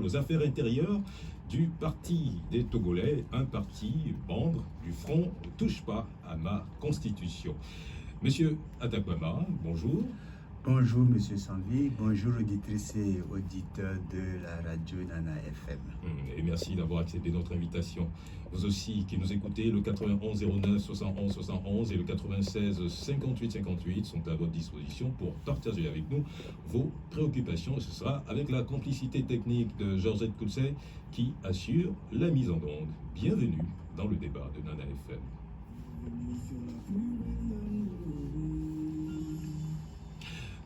national aux affaires intérieures du Parti des Togolais, un parti membre du Front Touche pas à ma Constitution. Monsieur Atakwama, bonjour. Bonjour Monsieur Sanvi, bonjour auditrices et auditeurs de la radio Nana FM. Et merci d'avoir accepté notre invitation. Vous aussi qui nous écoutez, le 91 09 71 71 et le 96 58 58 sont à votre disposition pour partager avec nous vos préoccupations. Et ce sera avec la complicité technique de Georgette Coulset qui assure la mise en onde. Bienvenue dans le débat de Nana FM.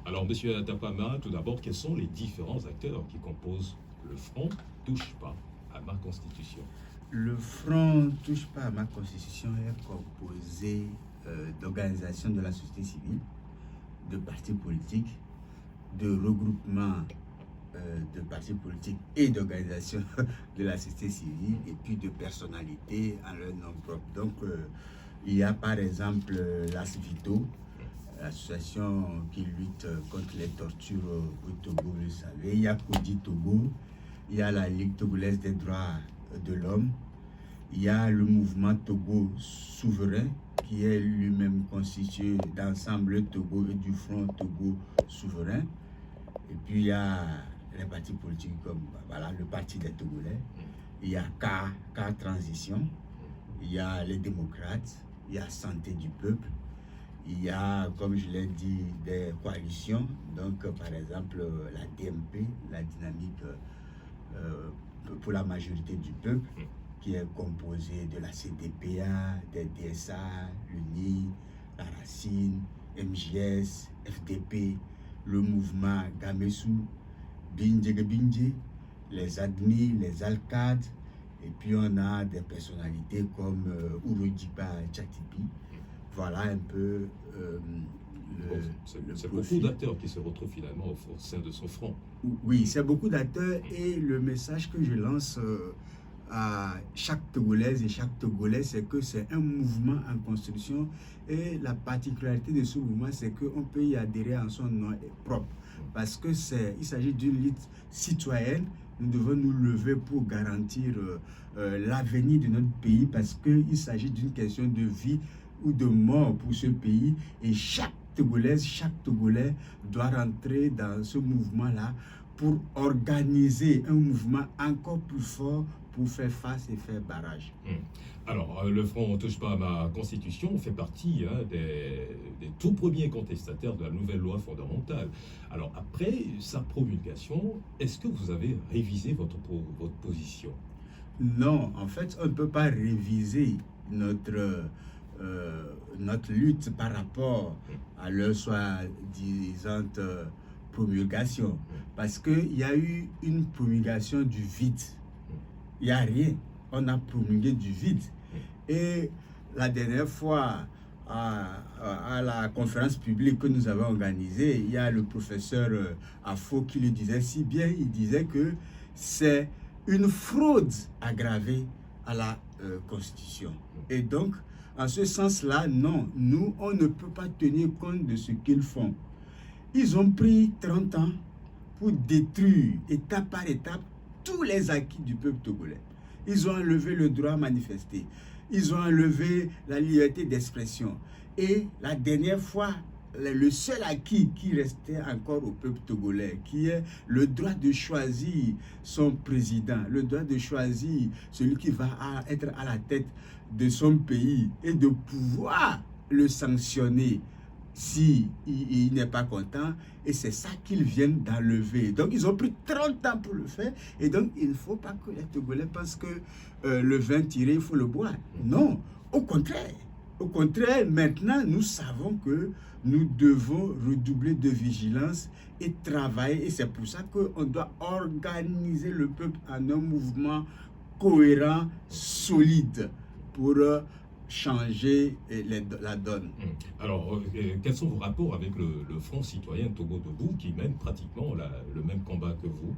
Alors, Monsieur Atapama, tout d'abord, quels sont les différents acteurs qui composent le Front Touche pas à ma Constitution? Le Front Touche pas à ma Constitution est composé d'organisations de la société civile, de partis politiques, de regroupements de partis politiques et d'organisations de la société civile, et puis de personnalités en leur nom propre. Donc, il y a par exemple l'ASVITO, l'association qui lutte contre les tortures au Togo, vous le savez. Il y a Kodi Togo, il y a la Ligue togolaise des droits de l'homme, il y a le mouvement Togo souverain, qui est lui-même constitué d'ensemble Togo et du Front Togo souverain. Et puis il y a les partis politiques comme voilà, le Parti des Togolais, il y a K Transition, il y a les démocrates, il y a Santé du peuple. Il y a, comme je l'ai dit, des coalitions, donc par exemple la DMP, la dynamique pour la majorité du peuple, qui est composée de la CDPA, des DSA, l'UNI, la Racine, MJS, FDP, le mouvement Gamessou, Bindje, les ADMI, les ALCAD, et puis on a des personnalités comme Urodiba Tchatipi. Voilà un peu c'est beaucoup d'acteurs qui se retrouvent finalement au sein de son front. Oui, c'est beaucoup d'acteurs et le message que je lance à chaque Togolaise et chaque Togolais, c'est que c'est un mouvement en construction et la particularité de ce mouvement, c'est qu'on peut y adhérer en son nom propre parce que il s'agit d'une lutte citoyenne. Nous devons nous lever pour garantir l'avenir de notre pays parce qu'il s'agit d'une question de vie ou de mort pour ce pays et chaque Togolaise, chaque Togolais doit rentrer dans ce mouvement-là pour organiser un mouvement encore plus fort pour faire face et faire barrage. Alors, le Front Touche pas à ma Constitution fait partie des tout premiers contestataires de la nouvelle loi fondamentale. Alors, après sa promulgation, est-ce que vous avez révisé votre position? Non, en fait, on ne peut pas réviser notre lutte par rapport à leur soi-disant promulgation. Parce qu'il y a eu une promulgation du vide. Il n'y a rien. On a promulgué du vide. Et la dernière fois, à la conférence publique que nous avons organisée, il y a le professeur Afo qui le disait si bien. Il disait que c'est une fraude aggravée à la Constitution. Et donc, en ce sens-là, non, nous, on ne peut pas tenir compte de ce qu'ils font. Ils ont pris 30 ans pour détruire, étape par étape, tous les acquis du peuple togolais. Ils ont enlevé le droit à manifester. Ils ont enlevé la liberté d'expression. Et la dernière fois, le seul acquis qui restait encore au peuple togolais, qui est le droit de choisir son président, le droit de choisir celui qui va être à la tête de son pays et de pouvoir le sanctionner si il n'est pas content, et c'est ça qu'ils viennent d'enlever. Donc ils ont pris 30 ans pour le faire, et donc il ne faut pas que les Togolais pensent que le vin tiré, il faut le boire. Non, au contraire. Au contraire, maintenant, nous savons que nous devons redoubler de vigilance et travailler. Et c'est pour ça qu'on doit organiser le peuple en un mouvement cohérent, solide, pour changer la donne. Alors, quels sont vos rapports avec le Front citoyen Togo Debout qui mène pratiquement le même combat que vous?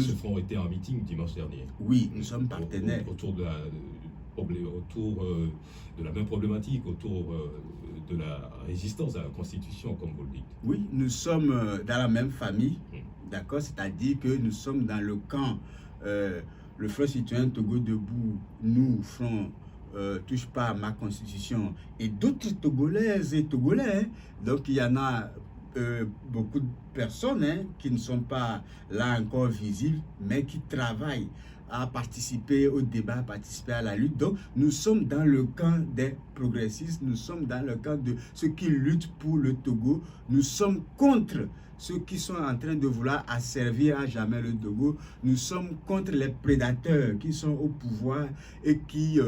Ce front était en meeting dimanche dernier. Oui, nous sommes partenaires. Autour de la même problématique, autour de la résistance à la Constitution, comme vous le dites. Oui, nous sommes dans la même famille. D'accord? C'est-à-dire que nous sommes dans le camp, le Front citoyen Togo debout, nous, Front touche pas à ma constitution, et d'autres Togolaises et Togolais. Hein. Donc il y en a beaucoup de personnes qui ne sont pas là encore visibles, mais qui travaillent à participer au débat, à participer à la lutte. Donc nous sommes dans le camp des progressistes, nous sommes dans le camp de ceux qui luttent pour le Togo, nous sommes contre ceux qui sont en train de vouloir asservir à jamais le Togo, nous sommes contre les prédateurs qui sont au pouvoir et qui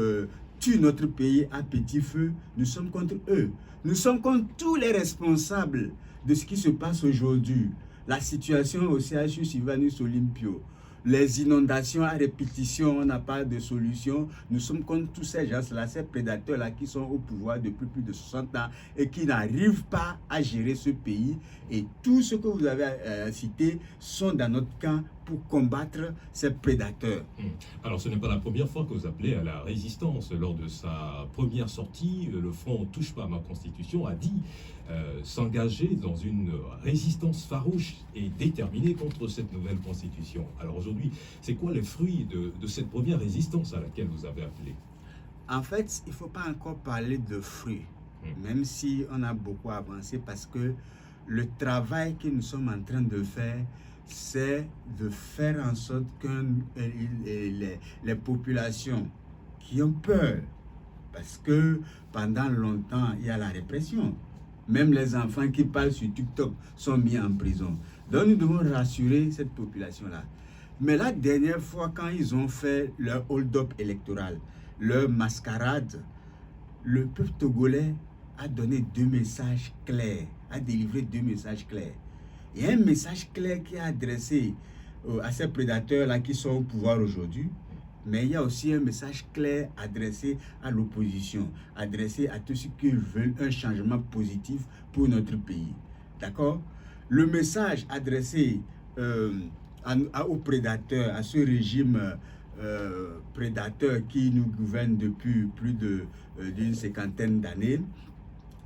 tuent notre pays à petit feu, nous sommes contre eux. Nous sommes contre tous les responsables de ce qui se passe aujourd'hui. La situation au CHU Sylvanus Olympio, les inondations à répétition, on n'a pas de solution. Nous sommes contre tous ces gens-là, ces prédateurs-là qui sont au pouvoir depuis plus de 60 ans et qui n'arrivent pas à gérer ce pays. Et tout ce que vous avez cité sont dans notre camp pour combattre ces prédateurs. Alors, ce n'est pas la première fois que vous appelez à la résistance. Lors de sa première sortie, le Front Touche pas à ma Constitution a dit s'engager dans une résistance farouche et déterminée contre cette nouvelle Constitution. Alors aujourd'hui, c'est quoi les fruits de cette première résistance à laquelle vous avez appelé? En fait, il ne faut pas encore parler de fruits, même si on a beaucoup avancé, parce que le travail que nous sommes en train de faire, c'est de faire en sorte que les populations qui ont peur, parce que pendant longtemps, il y a la répression. Même les enfants qui parlent sur TikTok sont mis en prison. Donc nous devons rassurer cette population-là. Mais la dernière fois, quand ils ont fait leur hold-up électoral, leur mascarade, le peuple togolais a donné deux messages clairs, a délivré deux messages clairs. Il y a un message clair qui est adressé à ces prédateurs-là qui sont au pouvoir aujourd'hui, mais il y a aussi un message clair adressé à l'opposition, adressé à tous ceux qui veulent un changement positif pour notre pays. D'accord? Le message adressé aux prédateurs, à ce régime prédateur qui nous gouverne depuis plus d'une cinquantaine d'années,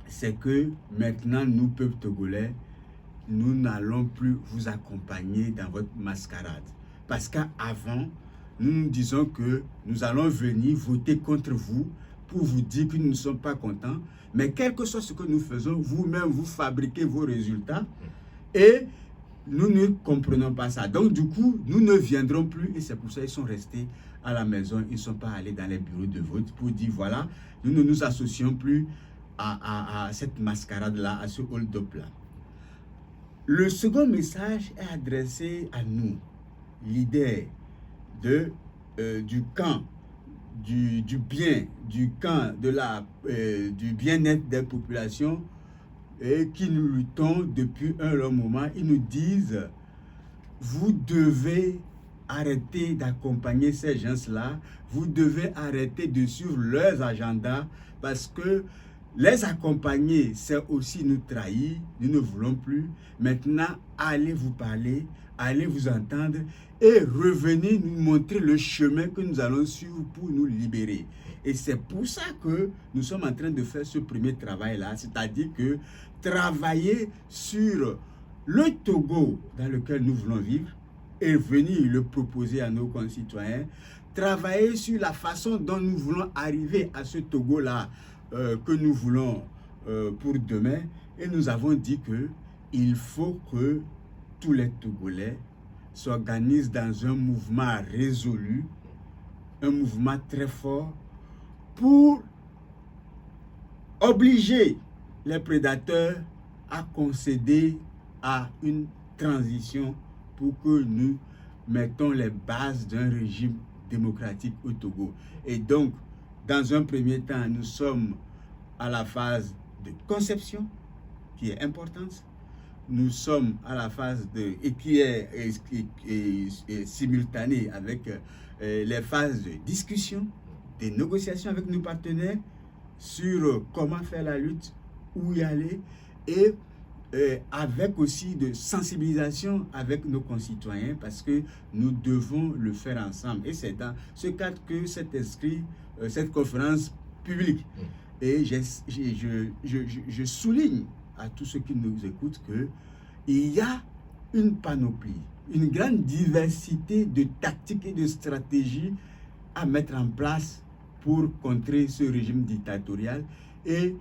c'est que maintenant, nous, peuple togolais, nous n'allons plus vous accompagner dans votre mascarade. Parce qu'avant, nous nous disons que nous allons venir voter contre vous pour vous dire que nous ne sommes pas contents. Mais quel que soit ce que nous faisons, vous-même, vous fabriquez vos résultats et nous ne comprenons pas ça. Donc, du coup, nous ne viendrons plus et c'est pour ça qu'ils sont restés à la maison. Ils ne sont pas allés dans les bureaux de vote pour dire, voilà, nous ne nous associons plus à cette mascarade-là, à ce hold-up-là. Le second message est adressé à nous, leaders du camp du bien, du camp du bien-être des populations et qui nous luttons depuis un long moment. Ils nous disent, vous devez arrêter d'accompagner ces gens-là, vous devez arrêter de suivre leurs agendas parce que les accompagner, c'est aussi nous trahir, nous ne voulons plus. Maintenant, allez vous parler, allez vous entendre et revenez nous montrer le chemin que nous allons suivre pour nous libérer. Et c'est pour ça que nous sommes en train de faire ce premier travail-là, c'est-à-dire que travailler sur le Togo dans lequel nous voulons vivre et venir le proposer à nos concitoyens, travailler sur la façon dont nous voulons arriver à ce Togo-là que nous voulons pour demain. Et nous avons dit que il faut que tous les Togolais s'organisent dans un mouvement résolu, un mouvement très fort pour obliger les prédateurs à concéder à une transition pour que nous mettons les bases d'un régime démocratique au Togo. Et donc, dans un premier temps, nous sommes à la phase de conception qui est importante. Nous sommes à la phase qui est simultanée avec les phases de discussion, des négociations avec nos partenaires sur comment faire la lutte, où y aller, et avec aussi de sensibilisation avec nos concitoyens parce que nous devons le faire ensemble. Et c'est dans ce cadre que s'est inscrit cette conférence publique. Et je souligne à tous ceux qui nous écoutent qu'il y a une panoplie, une grande diversité de tactiques et de stratégies à mettre en place pour contrer ce régime dictatorial. Et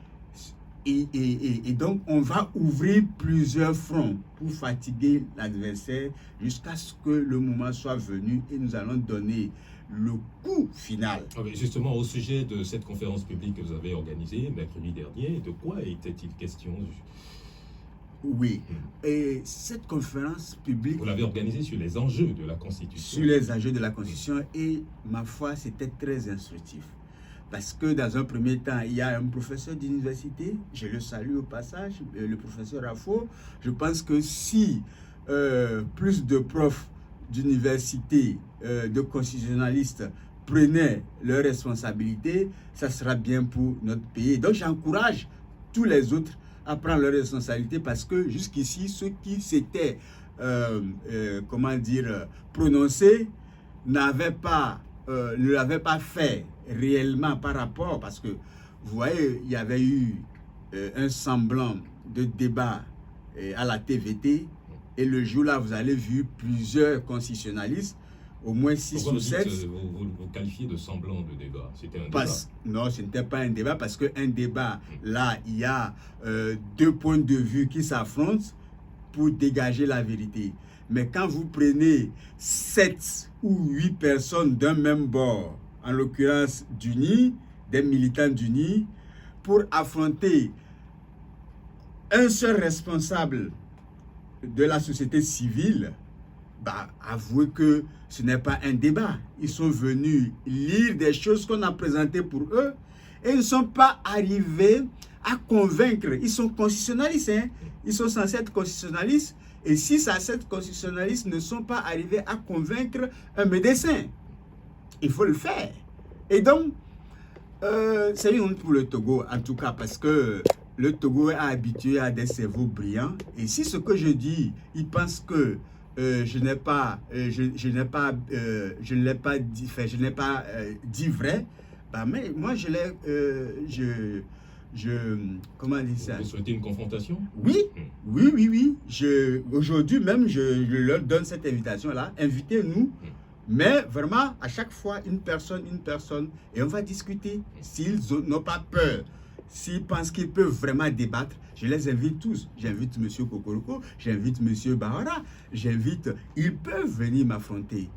donc, on va ouvrir plusieurs fronts pour fatiguer l'adversaire jusqu'à ce que le moment soit venu et nous allons donner le coup final. Justement, au sujet de cette conférence publique que vous avez organisée mercredi dernier, de quoi était-il question? Oui, et cette conférence publique... Vous l'avez organisée sur les enjeux de la Constitution. Sur les enjeux de la Constitution, et ma foi, c'était très instructif. Parce que dans un premier temps, il y a un professeur d'université, je le salue au passage, le professeur Rafo. Je pense que si plus de profs d'université, de constitutionnalistes prenaient leurs responsabilités, ça sera bien pour notre pays. Donc j'encourage tous les autres à prendre leurs responsabilités parce que jusqu'ici, ceux qui s'étaient, prononcés ne l'avaient pas fait réellement par rapport, parce que vous voyez, il y avait eu un semblant de débat à la TVT, et le jour-là, vous avez vu plusieurs constitutionnalistes, au moins 6 ou 7. Vous qualifiez de semblant de débat. C'était un débat. Non, ce n'était pas un débat, parce qu'un débat, là, il y a deux points de vue qui s'affrontent pour dégager la vérité. Mais quand vous prenez 7 ou 8 personnes d'un même bord, en l'occurrence d'UNI, des militants d'UNI, pour affronter un seul responsable de la société civile, avouez que ce n'est pas un débat. Ils sont venus lire des choses qu'on a présentées pour eux et ils ne sont pas arrivés à convaincre. Ils sont constitutionnalistes, hein? Ils sont censés être constitutionnalistes. Et 6 à 7 constitutionnalistes ne sont pas arrivés à convaincre un médecin. Il faut le faire. Et donc, c'est une honte pour le Togo, en tout cas, parce que le Togo est habitué à des cerveaux brillants. Et si ce que je dis, ils pensent que je n'ai pas dit vrai, mais moi comment dire ça? Vous souhaitez une confrontation? Oui. Aujourd'hui même, je leur donne cette invitation-là. Invitez-nous. Mais vraiment, à chaque fois, une personne, et on va discuter. S'ils n'ont pas peur, s'ils pensent qu'ils peuvent vraiment débattre, je les invite tous. J'invite M. Kokoroko, j'invite M. Bahara, ils peuvent venir m'affronter.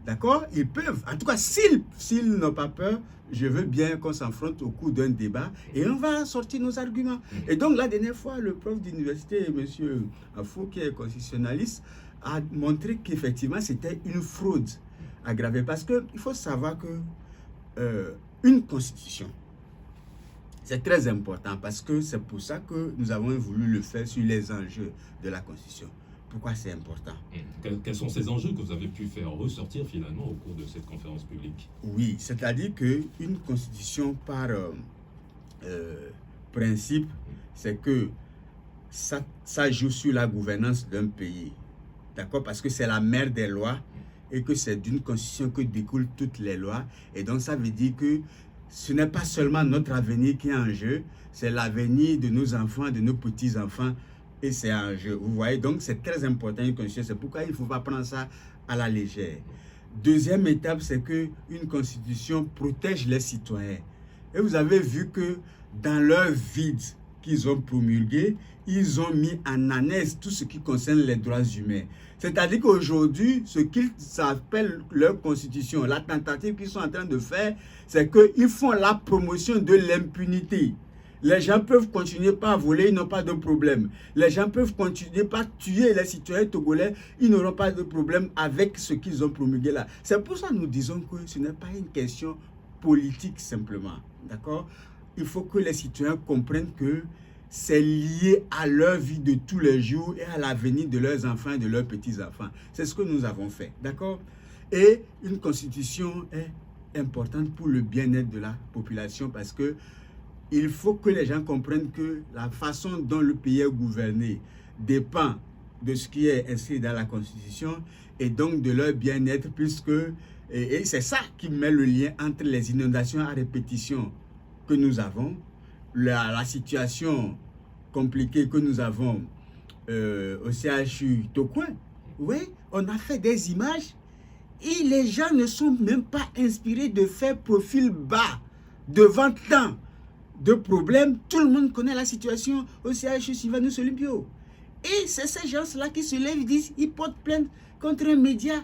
D'accord? Ils peuvent. En tout cas, s'ils n'ont pas peur, je veux bien qu'on s'affronte au cours d'un débat et on va sortir nos arguments. Et donc, la dernière fois, le prof d'université, M. Afo, qui est constitutionnaliste, a montré qu'effectivement, c'était une fraude aggravée. Parce qu'il faut savoir que une constitution, c'est très important parce que c'est pour ça que nous avons voulu le faire sur les enjeux de la constitution. Pourquoi c'est important? Quels sont ces enjeux que vous avez pu faire ressortir finalement au cours de cette conférence publique? Oui, c'est-à-dire qu'une constitution par principe, c'est que ça joue sur la gouvernance d'un pays. D'accord? Parce que c'est la mère des lois et que c'est d'une constitution que découlent toutes les lois. Et donc ça veut dire que ce n'est pas seulement notre avenir qui est en jeu, c'est l'avenir de nos enfants, de nos petits-enfants. Et c'est un jeu. Vous voyez, donc c'est très important une constitution. C'est pourquoi il ne faut pas prendre ça à la légère. Deuxième étape, c'est qu'une constitution protège les citoyens. Et vous avez vu que dans leur vide qu'ils ont promulgué, ils ont mis en annexe tout ce qui concerne les droits humains. C'est-à-dire qu'aujourd'hui, ce qu'ils appellent leur constitution, la tentative qu'ils sont en train de faire, c'est qu'ils font la promotion de l'impunité. Les gens peuvent continuer par voler, ils n'ont pas de problème. Les gens peuvent continuer par tuer les citoyens togolais, ils n'auront pas de problème avec ce qu'ils ont promulgué là. C'est pour ça que nous disons que ce n'est pas une question politique simplement. D'accord? Il faut que les citoyens comprennent que c'est lié à leur vie de tous les jours et à l'avenir de leurs enfants et de leurs petits-enfants. C'est ce que nous avons fait. D'accord? Et une constitution est importante pour le bien-être de la population parce que il faut que les gens comprennent que la façon dont le pays est gouverné dépend de ce qui est inscrit dans la Constitution et donc de leur bien-être puisque, et c'est ça qui met le lien entre les inondations à répétition que nous avons, la situation compliquée que nous avons au CHU Tokouin, Oui, on a fait des images et les gens ne sont même pas inspirés de faire profil bas devant tant de problèmes. Tout le monde connaît la situation au CHU Sylvanus Olympio. Et c'est ces gens-là qui se lèvent et disent, ils portent plainte contre un média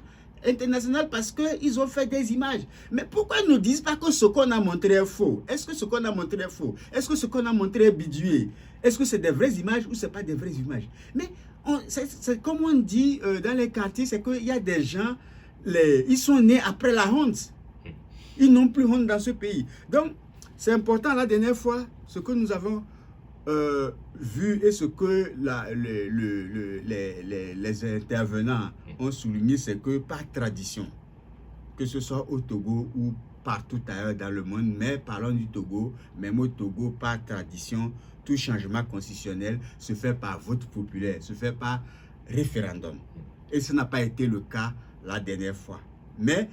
international parce qu'ils ont fait des images. Mais pourquoi ils ne disent pas que ce qu'on a montré est faux? Est-ce que ce qu'on a montré est faux? Est-ce que ce qu'on a montré est bidouillé? Est-ce que c'est des vraies images ou ce n'est pas des vraies images? Mais c'est comme on dit dans les quartiers, c'est qu'il y a des gens, ils sont nés après la honte. Ils n'ont plus honte dans ce pays. Donc, c'est important la dernière fois, ce que nous avons vu et ce que les intervenants ont souligné, c'est que par tradition, que ce soit au Togo ou partout ailleurs dans le monde, mais parlons du Togo, même au Togo, par tradition, tout changement constitutionnel se fait par vote populaire, se fait par référendum. Et ce n'a pas été le cas la dernière fois. Mais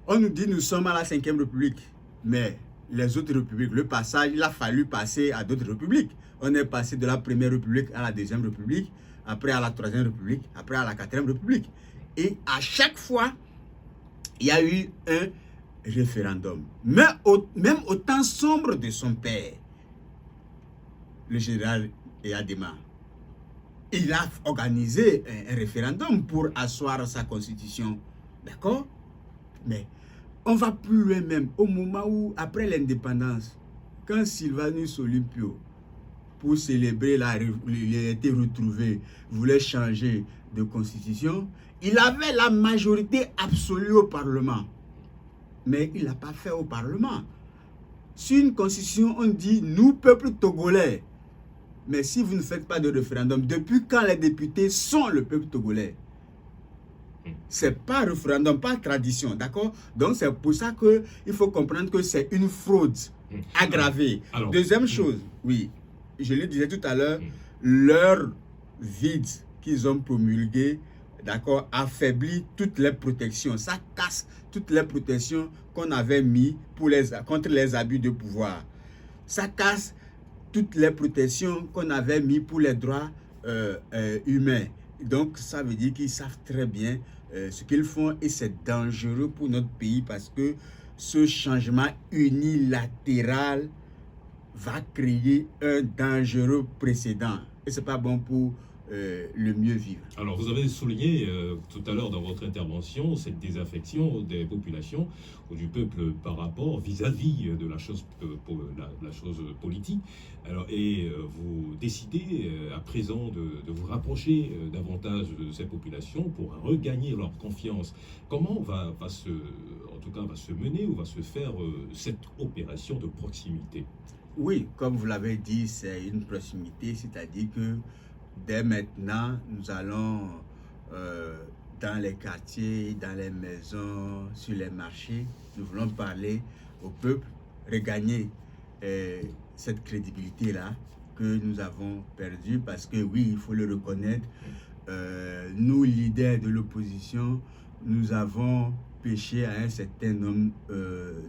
on nous dit nous sommes à la 5e République, mais les autres républiques, le passage, il a fallu passer à d'autres républiques. On est passé de la 1re République à la 2e République, après à la 3e République, après à la 4e République. Et à chaque fois, il y a eu un référendum. Mais même au temps sombre de son père, le général Eyadema, il a organisé un référendum pour asseoir sa constitution. D'accord? Mais on va plus loin même, au moment où, après l'indépendance, quand Sylvanus Olympio, pour célébrer il a été retrouvé, voulait changer de constitution, il avait la majorité absolue au Parlement. Mais il n'a pas fait au Parlement. Sur une constitution, on dit, nous, peuple togolais, mais si vous ne faites pas de référendum, depuis quand les députés sont le peuple togolais? C'est pas référendum, pas tradition, d'accord? Donc c'est pour ça qu'il faut comprendre que c'est une fraude aggravée. Deuxième chose, oui, je le disais tout à l'heure, leur vide qu'ils ont promulgué, d'accord, affaiblit toutes les protections. Ça casse toutes les protections qu'on avait mis contre les abus de pouvoir. Ça casse toutes les protections qu'on avait mis pour les droits humains. Donc, ça veut dire qu'ils savent très bien ce qu'ils font et c'est dangereux pour notre pays parce que ce changement unilatéral va créer un dangereux précédent et ce n'est pas bon pour le mieux vivre. Alors, vous avez souligné tout à l'heure dans votre intervention cette désaffection des populations ou du peuple par rapport vis-à-vis de la chose politique. Alors, et vous décidez à présent de vous rapprocher davantage de ces populations pour regagner leur confiance. Comment va se mener ou va se faire cette opération de proximité? Oui, comme vous l'avez dit, c'est une proximité, c'est-à-dire que dès maintenant, nous allons dans les quartiers, dans les maisons, sur les marchés. Nous voulons parler au peuple, regagner cette crédibilité-là que nous avons perdue parce que oui, il faut le reconnaître, nous, leaders de l'opposition, nous avons péché à un certain nombre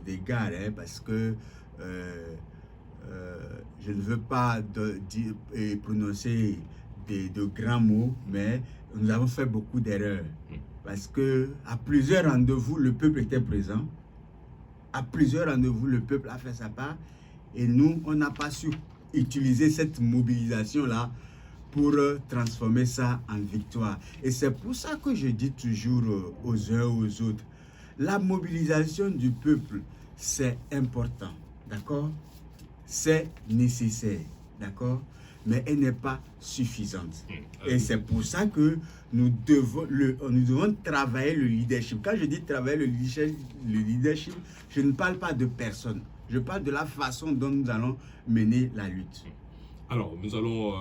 d'égards parce que je ne veux pas prononcer de grands mots, mais nous avons fait beaucoup d'erreurs. Parce que à plusieurs rendez-vous, le peuple était présent. À plusieurs rendez-vous, le peuple a fait sa part. Et nous, on n'a pas su utiliser cette mobilisation-là pour transformer ça en victoire. Et c'est pour ça que je dis toujours aux uns aux autres, la mobilisation du peuple, c'est important. D'accord? C'est nécessaire, d'accord, mais elle n'est pas suffisante. Et c'est pour ça que nous devons travailler le leadership. Quand je dis travailler le leadership, je ne parle pas de personne. Je parle de la façon dont nous allons mener la lutte. Alors, nous allons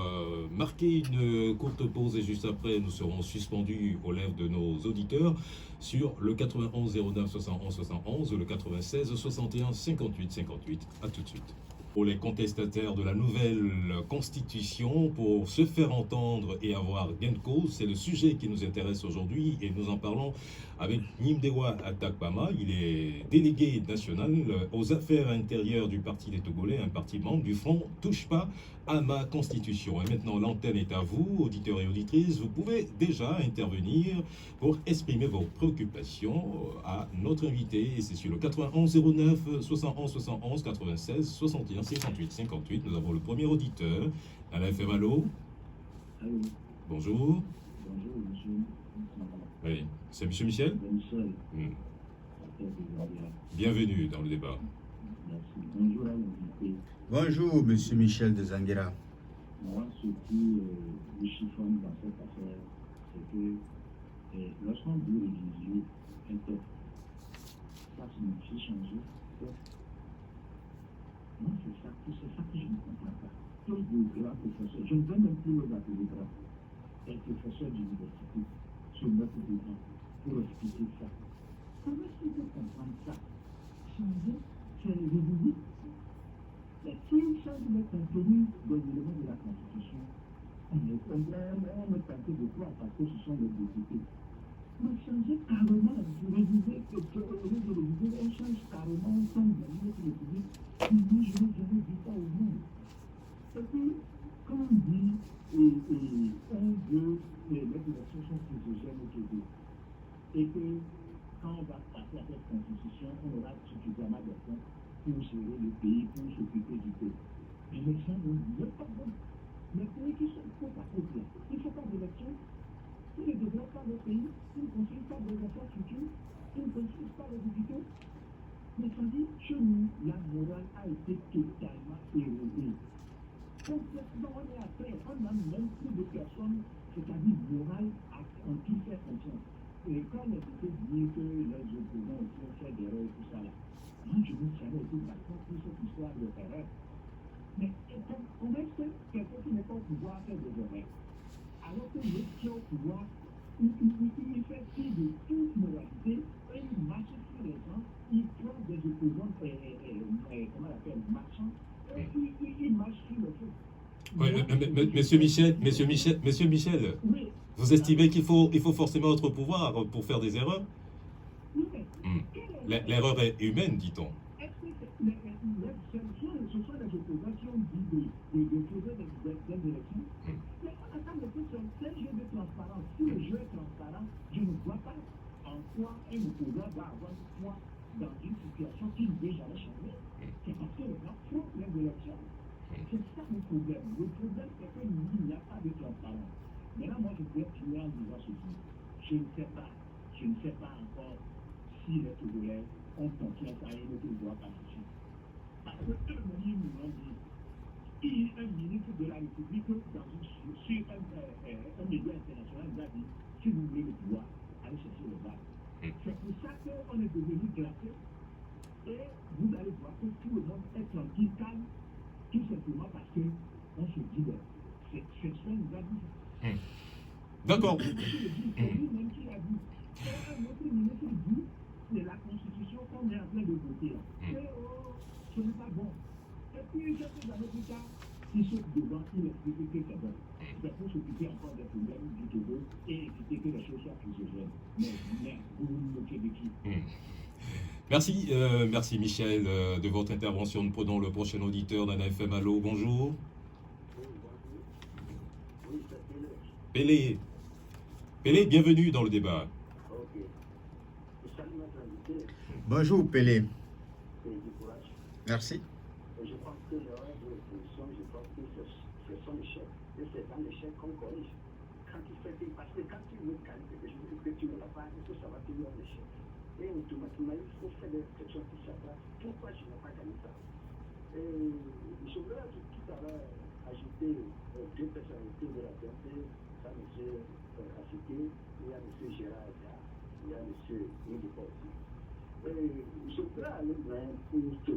marquer une courte pause et juste après, nous serons suspendus aux lèvres de nos auditeurs sur le 91 09 71 71, le 96 61 58 58. À tout de suite. Pour les contestataires de la nouvelle constitution, pour se faire entendre et avoir gain de cause, c'est le sujet qui nous intéresse aujourd'hui et nous en parlons avec Nimdewa Atakpama. Il est délégué national aux affaires intérieures du Parti des Togolais, un parti membre du Front Touche pas à ma constitution. Et maintenant, l'antenne est à vous, auditeurs et auditrices. Vous pouvez déjà intervenir pour exprimer vos préoccupations à notre invité. Et c'est sur le 91 09 71 71 96 61 58 58. Nous avons le premier auditeur. Alain Femalo. Allô. Bonjour. Bonjour, monsieur. Oui, c'est monsieur Michel. Michel. Bienvenue dans le débat. Merci. Bonjour à l'invité. Bonjour, monsieur Michel de Zanguera. Moi, ce qui me chiffonne dans cette affaire, c'est que lorsqu'on veut réviser un texte, ça signifie changer le texte. Moi, c'est ça que je ne comprends pas. Tous les grands professeurs, je ne veux même plus les appeler grands, les professeurs d'université se mettent devant pour expliquer ça. Comment est-ce qu'on peut comprendre ça? Changer, c'est réviser. Mais si on change le contenu des éléments de la Constitution, on est tenté de croire parce que ce sont les députés. Mais changer carrément, réviser, au lieu de réviser, on change carrément, on change de ministre public. Moi, je n'ai jamais vu ça au monde. Et puis, quand on dit, on veut que les élections sont exogènes au Québec, et que quand on va passer à cette constitution, on aura suffisamment de fonds pour gérer le pays, pour s'occuper du pays. L'élection n'est pas bonne. Les pays qui sont trop à côté, il ne faut pas d'élection. Ils ne développent pas le pays, ils ne construisent pas des infrastructures, ils ne construisent pas les hôpitaux. Mais ça dit, chez nous, la morale a été totalement érodée. Complètement, on est après, on n'a même plus de personnes, c'est-à-dire morale, en qui faire confiance. Et quand les députés disent que les opposants aussi ont fait des erreurs et tout ça là, moi je ne savais pas d'accord pour cette histoire de erreur. Mais comment est-ce que quelqu'un qui n'est pas au pouvoir fait des erreurs? Alors que l'autre qui est au pouvoir, il fait fi de toute moralité et il marche sur les gens, il prend des opposants, comment on appelle, marchands, et il marche sur le feu. Oui, monsieur Michel, Oui. vous estimez qu'il faut forcément être au pouvoir pour faire des erreurs? Oui, mais L'erreur est humaine, dit-on. est-ce que ce sont les opposants qui ont dit de poser des élections? Mais on attend de tout c'est un jeu de transparence. Si le jeu est transparent, je ne vois pas en quoi un opposant va avoir foi dans une situation qui ne veut jamais changer. C'est parce que les gens font les élections. C'est ça le problème. Le problème, c'est qu'il n'y a pas de transparence. Maintenant, moi, je peux finir en disant ceci. Je ne sais pas encore si les Togolais ont confiance à une autre voie pacifique. Parce que eux-mêmes nous ont dit, il y a un ministre de la République sur un média international qui a dit, si vous voulez le pouvoir, allez chercher le bas. C'est pour ça qu'on est devenu glacé. Et vous allez voir que tout le monde est tranquille, calme, tout simplement parce qu'on se dit, c'est ça nous a dit. D'accord. C'est lui-même qui l'a dit. Et un autre ministre dit, c'est la constitution qu'on est en train de voter. Ce n'est pas bon. Et puis, quelques années plus tard, il saute devant, il explique que c'est bon. C'est pour s'occuper encore des problèmes du Togo et éviter que les choses soient plus urgentes. Mais vous vous moquez de qui? Merci Michel de votre intervention. Nous prenons le prochain auditeur d'un FM. Allô, bonjour. Oui, c'est Pélé, bienvenue dans le débat. Ok. Salut notre invité. Bonjour, Pélé. C'est du courage. Merci. Et je pense que l'erreur de l'opposition, je pense que c'est son échec. Et c'est dans l'échec qu'on corrige. Parce que quand tu veux gagner quelque chose que tu ne l'as pas, est-ce que ça va tenir un échec? Et automatiquement, il faut faire des réflexions sur sa place. Pourquoi je n'ai pas gagné ça? Et je voudrais tout à l'heure ajouter deux personnalités de la BNP, ça M. Assité, il y a M. Gérard Eda, il y a M. Nidipo aussi. Je voudrais aller loin pour que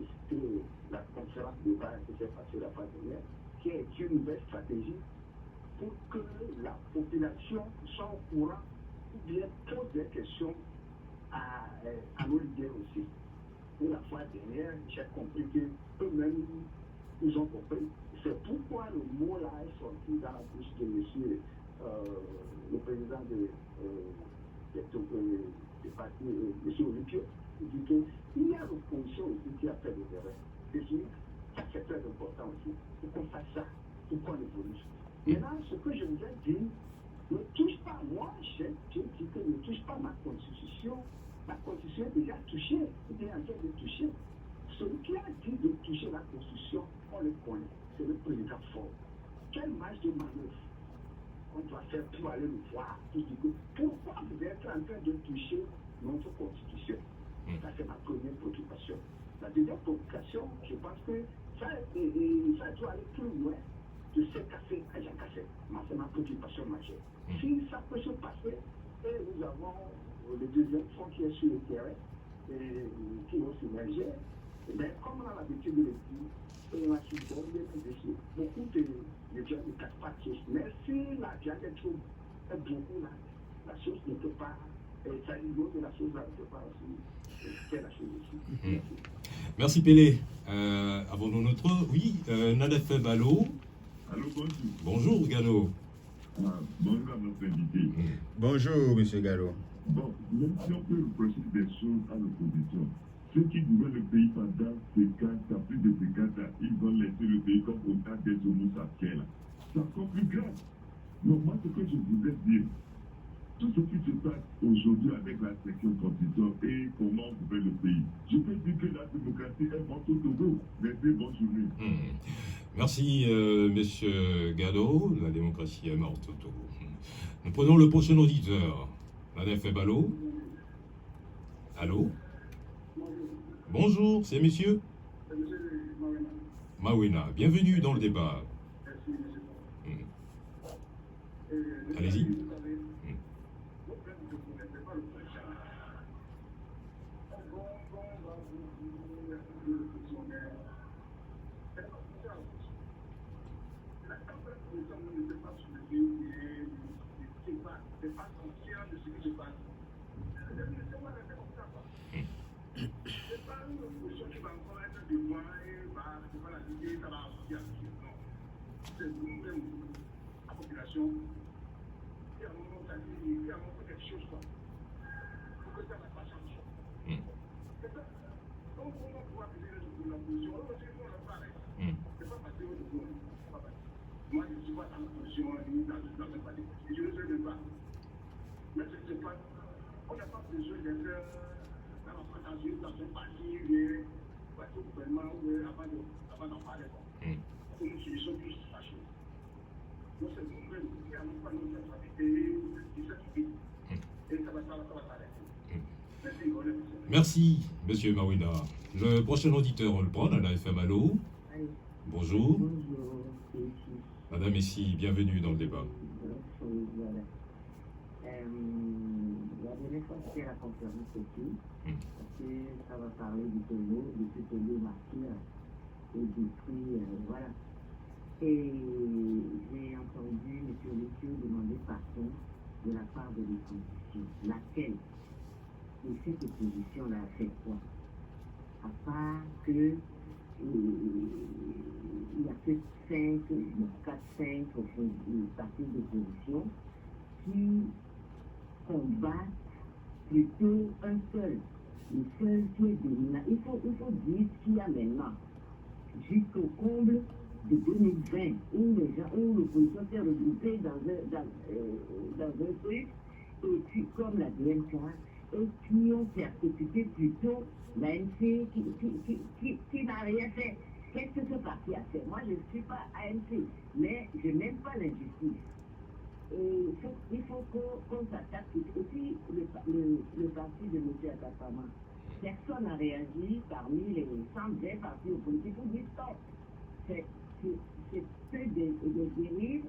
la conférence de base qui s'est passée la fois dernière, qui est une nouvelle stratégie pour que la population soit au courant ou bien pose des questions à nos leaders aussi. Pour la fois dernière, j'ai compris qu'eux-mêmes ils ont compris. C'est pourquoi le mot là est sorti dans la bouche de monsieur, le président du parti, monsieur Olympio. Il dit qu'il y a l'opposition aussi qui a fait des erreurs. Et ça c'est très important aussi. Il faut qu'on fasse ça, pour qu'on évolue. Maintenant, ce que je vous ai dit, ne touche pas, moi, j'ai dit que ne touche pas ma constitution. La constitution est déjà touchée, il est en train de toucher. Celui qui a dit de toucher la constitution, on le connaît, c'est le président Ford. Quelle marge de manœuvre on doit faire pour aller le voir? Pourquoi vous êtes en train de toucher notre constitution? Ça, c'est ma première préoccupation. La deuxième préoccupation, je pense que ça doit aller plus loin de ce café à Jean Cassé. Moi, c'est ma préoccupation majeure. Si ça peut se passer, et nous avons le deuxième front qui est sur le terrain, et qui va s'émerger, mais comme on a l'habitude de le dire, on a su bomber beaucoup de viande ne casse pas de sauce. Mais si la viande est trop beaucoup là, la sauce ne peut pas, ça niveau de la sauce là ne peut pas aussi faire la chose aussi. Merci Pélé. Avons-nous notre... Oui, Nadef Balo. Allô, bonjour. Bonjour Gano. Bonjour à notre invité. Bonjour, monsieur Gallo. Bon, même si on peut reprocher des choses à l'opposition, ceux qui gouvernent le pays pendant 50 ans, plus de 50 ans, ils ont laissé le pays comme autant des homo sapiens. C'est encore plus grave. Donc moi, ce que je voudrais dire, tout ce qui se passe aujourd'hui avec la section constitution et comment on gouverne le pays, je peux dire que la démocratie est morte au Togo. Merci, bonne journée. Merci, monsieur Gado. La démocratie est morte au Togo. Nous prenons le prochain auditeur. Nadef Balo. Allô? Bonjour, c'est monsieur Mawena. Bienvenue dans le débat. Allez-y. C'est pas conscient de ce qui se passe. C'est pas une opposition qui va encore être devant et va la dire, ça va aboutir. Non. C'est nous-mêmes, la population, qui a un moment quelque chose quoi. Pour que ça ne pas changer. C'est ça. Donc, on va pouvoir viser l'opposition. On va dire qu'on le pareil. C'est pas parce que nous ne pas. Moi, je ne suis pas dans l'opposition, ni dans le parti. Je ne sais même pas. Mais c'est pas, on n'a pas besoin d'être dans la prétention, dans un parti, au gouvernement, avant d'en parler. Pour nous, ils sont tous fâchés. Donc c'est nous-mêmes qui n'avons pas notre responsabilité, et ça va s'arrêter. Merci, monsieur Mawena. Le prochain auditeur, on le prend, la FM Allo. Bonjour. Bonjour, Madame Messi, bienvenue dans le débat. Voilà. La dernière fois, c'était la conférence aussi, parce que ça va parler du Togo, de ce Togo martyr et du prix, voilà. Et j'ai entendu M. Lucio demander pardon de la part de l'opposition. Laquelle? Et cette opposition-là a fait quoi? À part que il y a que 4-5 partis d'opposition qui combattent plutôt un seul, le seul qui est dominant. Il faut dire ce qu'il y a maintenant, jusqu'au comble de 2020, où l'opposition s'est regroupée dans un truc, et puis comme la DMK, et qui ont persécuté plutôt l'ANC qui n'a rien fait. Qu'est-ce que ce parti a fait? Moi, je ne suis pas ANC, mais je n'aime pas l'injustice. Et il faut qu'on s'attaque. Aussi, le parti de M. Akapama, personne n'a réagi parmi les 120 partis politiques pour dire stop. C'est peu des dérives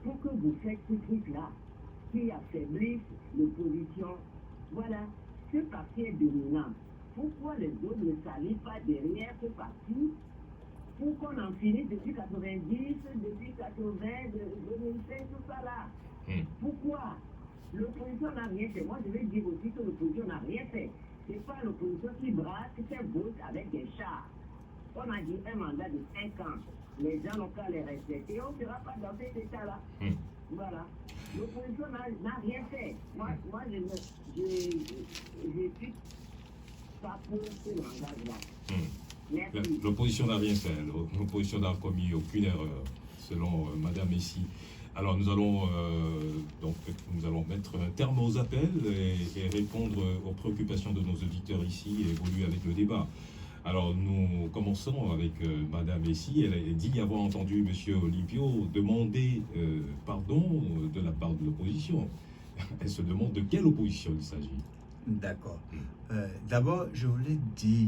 pour que vous faites ce truc-là qui affaiblisse l'opposition. Voilà, ce parti est dominant. Pourquoi les autres ne s'allient pas derrière ce parti pour qu'on en finisse depuis 90, depuis 80, 2005, tout ça là? Pourquoi? L'opposition n'a rien fait. Moi, je vais dire aussi que l'opposition n'a rien fait. C'est pas l'opposition qui braque ses votes avec des chars. On a dit un mandat de 5 ans. Les gens n'ont qu'à les respecter. On ne sera pas dans cet état-là. Voilà. L'opposition n'a rien fait. Moi je suis pas pour ce langage-là. Merci. L'opposition n'a rien fait. L'opposition n'a commis aucune erreur, selon Madame Messi. Alors nous allons mettre un terme aux appels et répondre aux préoccupations de nos auditeurs ici et évoluer avec le débat. Alors nous commençons avec Madame Messi. Elle a dit avoir entendu Monsieur Olympio demander pardon de la part de l'opposition. Elle se demande de quelle opposition il s'agit. D'accord. D'abord, je voulais dire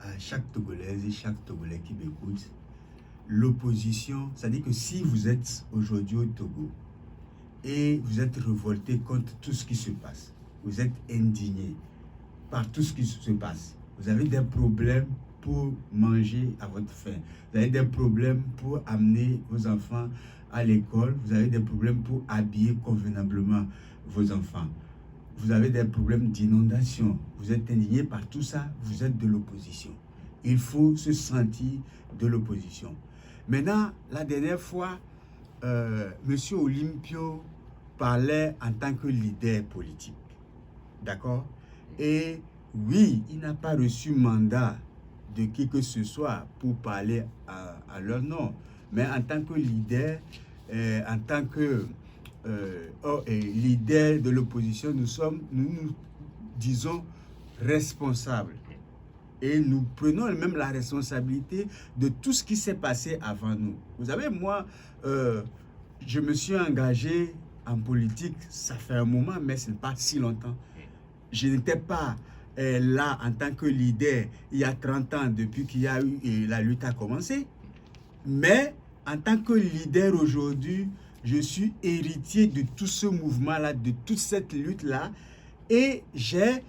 à chaque Togolaise et chaque Togolais qui m'écoute, l'opposition, c'est-à-dire que si vous êtes aujourd'hui au Togo et vous êtes révolté contre tout ce qui se passe, vous êtes indigné par tout ce qui se passe, vous avez des problèmes pour manger à votre faim, vous avez des problèmes pour amener vos enfants à l'école, vous avez des problèmes pour habiller convenablement vos enfants, vous avez des problèmes d'inondation, vous êtes indigné par tout ça, vous êtes de l'opposition. Il faut se sentir de l'opposition. Maintenant, la dernière fois, M. Olympio parlait en tant que leader politique. D'accord? Et oui, il n'a pas reçu mandat de qui que ce soit pour parler à leur nom. Mais en tant que leader, en tant que leader de l'opposition, nous disons responsables. Et nous prenons même la responsabilité de tout ce qui s'est passé avant nous. Vous savez, moi, je me suis engagé en politique, ça fait un moment, mais ce n'est pas si longtemps. Je n'étais pas là en tant que leader il y a 30 ans, depuis qu'il y a eu la lutte a commencé. Mais en tant que leader aujourd'hui, je suis héritier de tout ce mouvement-là, de toute cette lutte-là. Et j'ai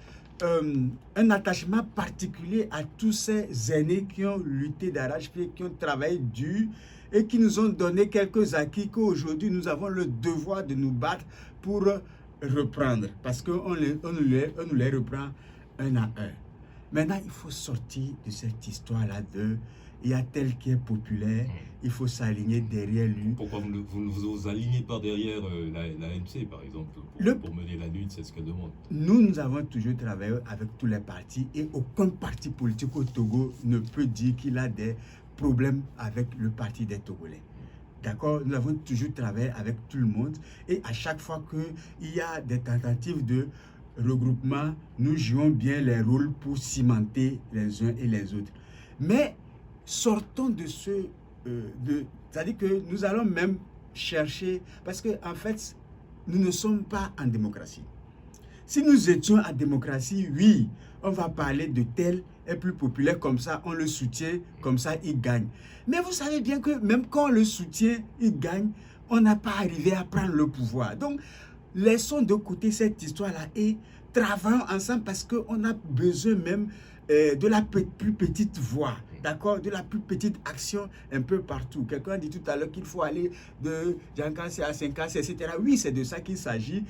un attachement particulier à tous ces aînés qui ont lutté d'arrache-pied, qui ont travaillé dur et qui nous ont donné quelques acquis qu'aujourd'hui nous avons le devoir de nous battre pour reprendre, parce qu'on nous les reprend un à un. Maintenant, il faut sortir de cette histoire-là il y a tel qui est populaire, il faut s'aligner derrière lui. Pourquoi vous ne vous alignez pas derrière l'ANC, par exemple, pour mener la lutte, c'est ce qu'elle demande? Nous avons toujours travaillé avec tous les partis et aucun parti politique au Togo ne peut dire qu'il a des problèmes avec le parti des Togolais. D'accord? Nous avons toujours travaillé avec tout le monde et à chaque fois qu'il y a des tentatives de regroupement, nous jouons bien les rôles pour cimenter les uns et les autres. Mais sortons de c'est-à-dire que nous allons même chercher, parce que en fait, nous ne sommes pas en démocratie. Si nous étions en démocratie, oui, on va parler de tel est plus populaire, comme ça, on le soutient, comme ça, il gagne. Mais vous savez bien que même quand on le soutient, il gagne, on n'a pas arrivé à prendre le pouvoir. Donc, laissons de côté cette histoire-là et travaillons ensemble parce qu'on a besoin même de la plus petite voix, d'accord, de la plus petite action un peu partout. Quelqu'un dit tout à l'heure qu'il faut aller de Djankassé à Senkassé, etc. Oui, c'est de ça qu'il s'agit.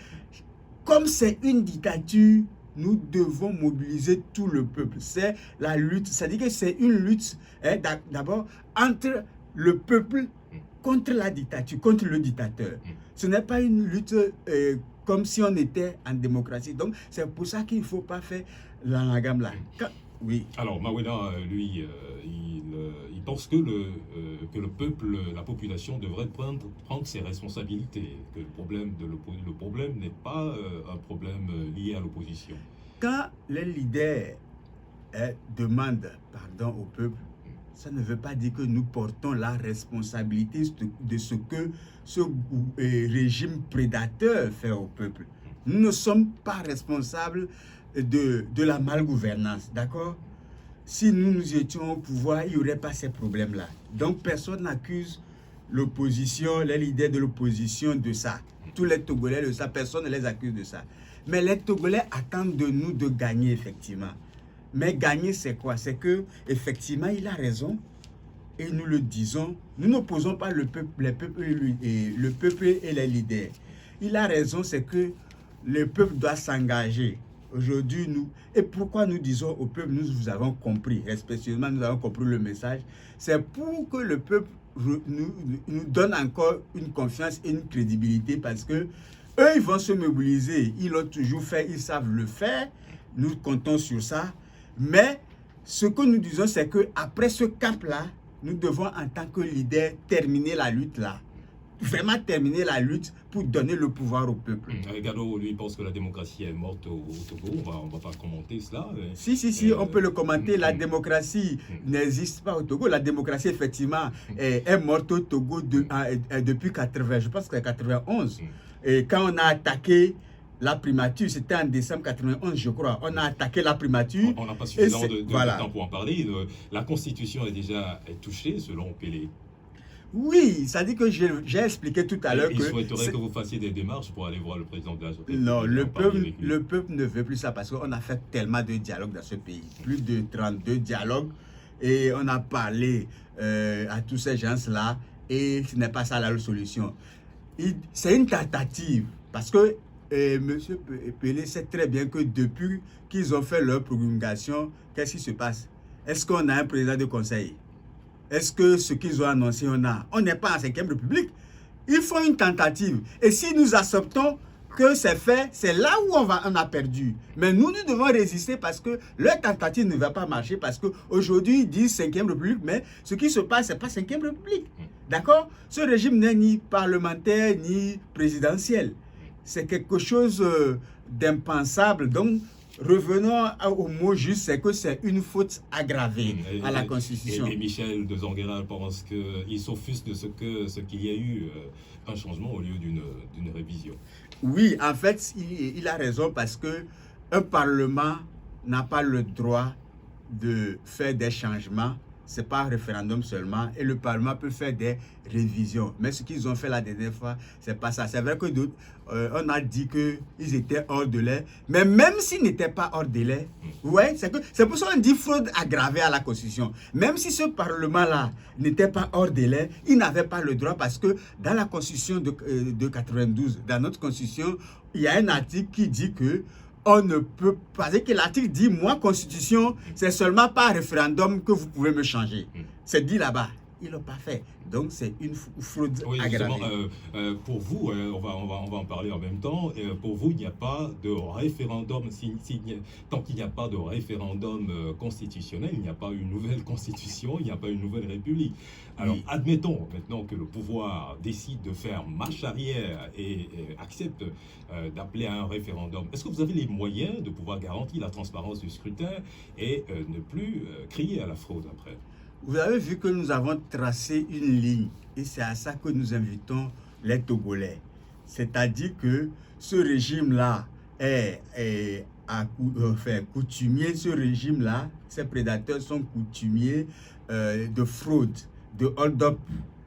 Comme c'est une dictature, nous devons mobiliser tout le peuple. C'est la lutte, c'est-à-dire que c'est une lutte d'abord entre le peuple contre la dictature, contre le dictateur. Ce n'est pas une lutte comme si on était en démocratie. Donc, c'est pour ça qu'il ne faut pas faire l'anagame là. Oui. Alors, Mawena, lui, il pense que le peuple, la population devrait prendre ses responsabilités, que le problème n'est pas un problème lié à l'opposition. Quand les leaders demandent pardon au peuple, ça ne veut pas dire que nous portons la responsabilité de ce que ce régime prédateur fait au peuple. Nous ne sommes pas responsables de la malgouvernance, d'accord? Si nous étions au pouvoir, il n'y aurait pas ces problèmes-là. Donc, personne n'accuse l'opposition, les leaders de l'opposition de ça. Tous les Togolais de ça, personne ne les accuse de ça. Mais les Togolais attendent de nous de gagner, effectivement. Mais gagner, c'est quoi? C'est que, effectivement, il a raison. Et nous le disons, nous n'opposons pas le peuple et les leaders. Il a raison, c'est que le peuple doit s'engager. Aujourd'hui, et pourquoi nous disons au peuple, nous vous avons compris, respectivement, nous avons compris le message, c'est pour que le peuple nous donne encore une confiance et une crédibilité, parce que eux, ils vont se mobiliser, ils l'ont toujours fait, ils savent le faire, nous comptons sur ça, mais ce que nous disons, c'est qu'après ce cap-là, nous devons en tant que leader terminer la lutte là. Vraiment terminer la lutte pour donner le pouvoir au peuple. Gado, lui, pense que la démocratie est morte au Togo. On va pas commenter cela. Si, on peut le commenter. La démocratie n'existe pas au Togo. La démocratie, effectivement, est morte au Togo depuis 80, je pense que c'est 91. Et quand on a attaqué la primature, c'était en décembre 91, je crois. On a attaqué la primature. On n'a pas suffisamment de temps pour en parler. La Constitution est déjà touchée, selon Pelé. Oui, ça dit que j'ai expliqué tout à l'heure que... Il souhaiterait que vous fassiez des démarches pour aller voir le président de la République. Non, le peuple ne veut plus ça parce qu'on a fait tellement de dialogues dans ce pays. Plus de 32 dialogues. Et on a parlé à tous ces gens-là. Et ce n'est pas ça la solution. C'est une tentative. Parce que M. Pelé sait très bien que depuis qu'ils ont fait leur promulgation, qu'est-ce qui se passe? Est-ce qu'on a un président de conseil? Est-ce que ce qu'ils ont annoncé, on n'est pas en 5e République? Ils font une tentative. Et si nous acceptons que c'est fait, c'est là où on a perdu. Mais nous devons résister parce que leur tentative ne va pas marcher. Parce qu'aujourd'hui, ils disent 5e République, mais ce qui se passe, ce n'est pas 5e République. D'accord? Ce régime n'est ni parlementaire, ni présidentiel. C'est quelque chose d'impensable. Donc, revenons au mot juste, c'est que c'est une faute aggravée à la Constitution. Et Michel de Zonguera pense qu'il s'offusque de ce qu'il y a eu un changement au lieu d'une révision. Oui, en fait, il a raison parce que un Parlement n'a pas le droit de faire des changements. C'est pas un référendum seulement et le Parlement peut faire des révisions. Mais ce qu'ils ont fait la dernière fois, c'est pas ça. C'est vrai que d'autres, on a dit qu'ils étaient hors délai. Mais même s'ils n'étaient pas hors délai, ouais, c'est pour ça qu'on dit fraude aggravée à la Constitution. Même si ce Parlement-là n'était pas hors délai, il n'avait pas le droit parce que dans la Constitution de 92, dans notre Constitution, il y a un article qui dit que on ne peut pas, parce que l'article dit, moi, Constitution, c'est seulement par référendum que vous pouvez me changer. C'est dit là-bas. Ils ne l'ont pas fait. Donc, c'est une fraude aggravée. Pour vous, on va en parler en même temps. Pour vous, il n'y a pas de référendum. Tant qu'il n'y a pas de référendum constitutionnel, il n'y a pas une nouvelle constitution, il n'y a pas une nouvelle république. Alors, oui. Admettons maintenant que le pouvoir décide de faire marche arrière et accepte d'appeler à un référendum. Est-ce que vous avez les moyens de pouvoir garantir la transparence du scrutin et ne plus crier à la fraude après? Vous avez vu que nous avons tracé une ligne et c'est à ça que nous invitons les Togolais. C'est-à-dire que ce régime-là est coutumier, ce régime-là, ces prédateurs sont coutumiers de fraude, de hold-up,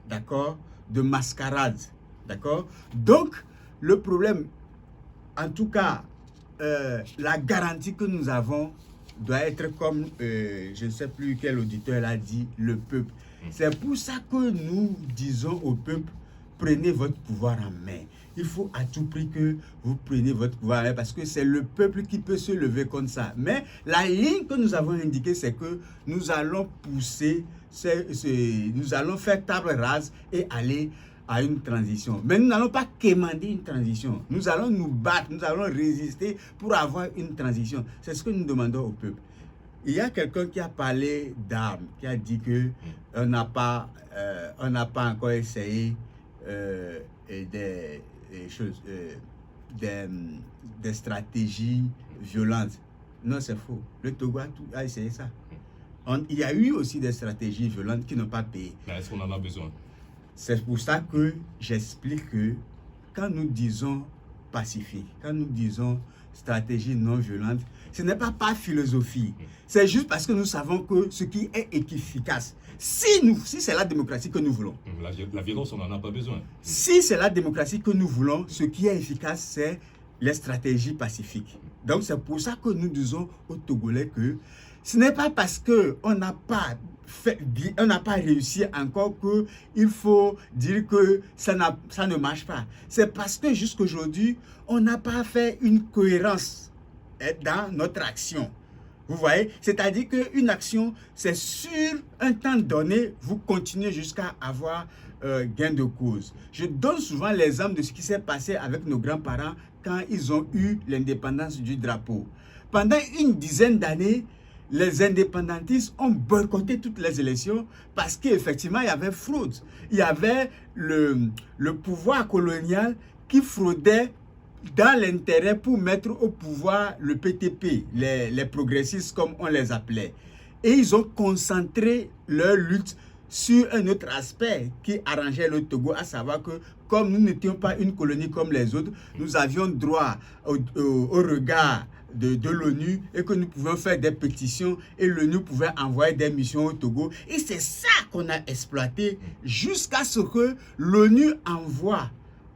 d'accord, de mascarade, d'accord. Donc, le problème, en tout cas, la garantie que nous avons doit être comme, je ne sais plus quel auditeur l'a dit, le peuple. C'est pour ça que nous disons au peuple, prenez votre pouvoir en main. Il faut à tout prix que vous preniez votre pouvoir en main parce que c'est le peuple qui peut se lever comme ça. Mais la ligne que nous avons indiquée, c'est que nous allons pousser, nous allons faire table rase et aller à une transition. Mais nous n'allons pas quémander une transition. Nous allons nous battre, nous allons résister pour avoir une transition. C'est ce que nous demandons au peuple. Il y a quelqu'un qui a parlé d'armes, qui a dit que on n'a pas encore essayé des choses, des stratégies violentes. Non, c'est faux. Le Togo a essayé ça. Il y a eu aussi des stratégies violentes qui n'ont pas payé. Mais est-ce qu'on en a besoin? C'est pour ça que j'explique que quand nous disons pacifique, quand nous disons stratégie non violente, ce n'est pas par philosophie. C'est juste parce que nous savons que ce qui est efficace, si c'est la démocratie que nous voulons. La violence, on n'en a pas besoin. Si c'est la démocratie que nous voulons, ce qui est efficace, c'est les stratégies pacifiques. Donc c'est pour ça que nous disons aux Togolais que ce n'est pas parce qu'on n'a pas réussi encore qu'il faut dire que ça ne marche pas. C'est parce que jusqu'aujourd'hui, on n'a pas fait une cohérence dans notre action. Vous voyez? C'est-à-dire qu'une action, c'est sur un temps donné, vous continuez jusqu'à avoir gain de cause. Je donne souvent l'exemple de ce qui s'est passé avec nos grands-parents quand ils ont eu l'indépendance du drapeau. Pendant une dizaine d'années, les indépendantistes ont boycotté toutes les élections parce qu'effectivement, il y avait fraude. Il y avait le pouvoir colonial qui fraudait dans l'intérêt pour mettre au pouvoir le PTP, les progressistes comme on les appelait. Et ils ont concentré leur lutte sur un autre aspect qui arrangeait le Togo, à savoir que comme nous n'étions pas une colonie comme les autres, nous avions droit au regard de l'ONU et que nous pouvions faire des pétitions et l'ONU pouvait envoyer des missions au Togo. Et c'est ça qu'on a exploité jusqu'à ce que l'ONU envoie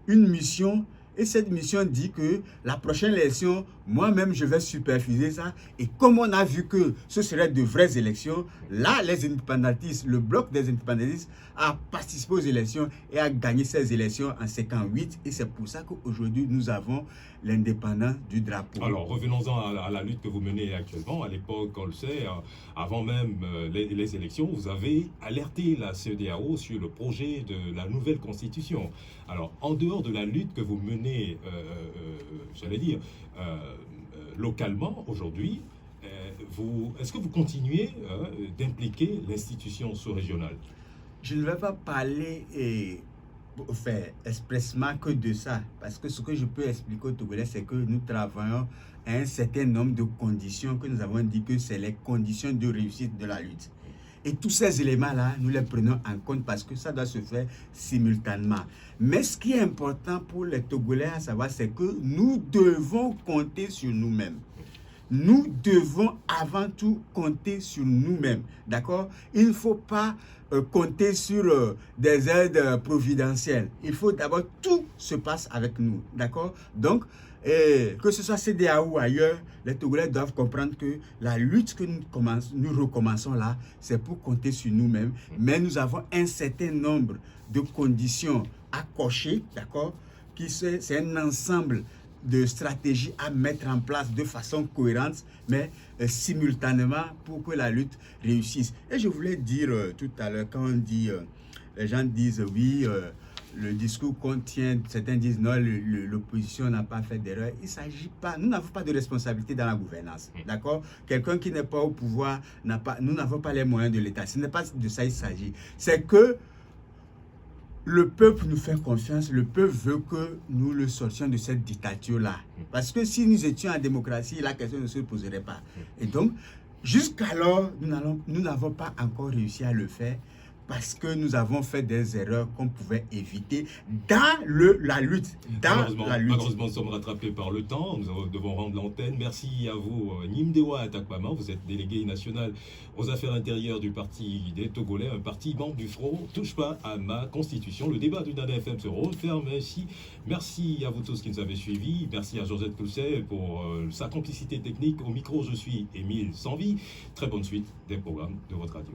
une mission. Et cette mission dit que la prochaine élection, moi-même, je vais superviser ça. Et comme on a vu que ce serait de vraies élections, là, les indépendantistes, le bloc des indépendantistes a participé aux élections et a gagné ces élections en 58. Et c'est pour ça qu'aujourd'hui, nous avons l'indépendance du drapeau. Alors, revenons-en à la lutte que vous menez actuellement. À l'époque, on le sait, avant même les élections, vous avez alerté la CEDEAO sur le projet de la nouvelle constitution. Alors, en dehors de la lutte que vous menez, j'allais dire, localement, aujourd'hui, est-ce que vous continuez d'impliquer l'institution sous-régionale? Je ne vais pas parler expressement que de ça, parce que ce que je peux expliquer aux Togolais, c'est que nous travaillons à un certain nombre de conditions que nous avons dit que c'est les conditions de réussite de la lutte. Et tous ces éléments-là, nous les prenons en compte parce que ça doit se faire simultanément. Mais ce qui est important pour les Togolais à savoir, c'est que nous devons compter sur nous-mêmes. Nous devons avant tout compter sur nous-mêmes, d'accord? Il ne faut pas compter sur des aides providentielles. Il faut d'abord, tout se passe avec nous, d'accord? Donc, que ce soit CEDEAO ou ailleurs, les Togolais doivent comprendre que la lutte que nous recommençons là, c'est pour compter sur nous-mêmes. Mais nous avons un certain nombre de conditions à cocher, d'accord? C'est un ensemble de stratégies à mettre en place de façon cohérente, mais simultanément pour que la lutte réussisse. Et je voulais dire tout à l'heure, quand on dit, les gens disent oui, le discours contient, certains disent non, l'opposition n'a pas fait d'erreur. Il ne s'agit pas, nous n'avons pas de responsabilité dans la gouvernance, d'accord? Quelqu'un qui n'est pas au pouvoir, nous n'avons pas les moyens de l'État. Ce n'est pas de ça il s'agit. C'est que le peuple nous fait confiance, le peuple veut que nous le sortions de cette dictature-là. Parce que si nous étions en démocratie, la question ne se poserait pas. Et donc, jusqu'alors, nous n'avons pas encore réussi à le faire parce que nous avons fait des erreurs qu'on pouvait éviter dans la lutte. Malheureusement, nous sommes rattrapés par le temps. Nous devons rendre l'antenne. Merci à vous, Nimdewa Atakpama. Vous êtes délégué national aux affaires intérieures du Parti des Togolais, un parti membre du Front Touche pas à ma constitution. Le débat du Nana FM se referme ainsi. Merci à vous tous qui nous avez suivis. Merci à Josette Cousset pour sa complicité technique. Au micro, je suis Émile Sanvi. Très bonne suite des programmes de votre radio.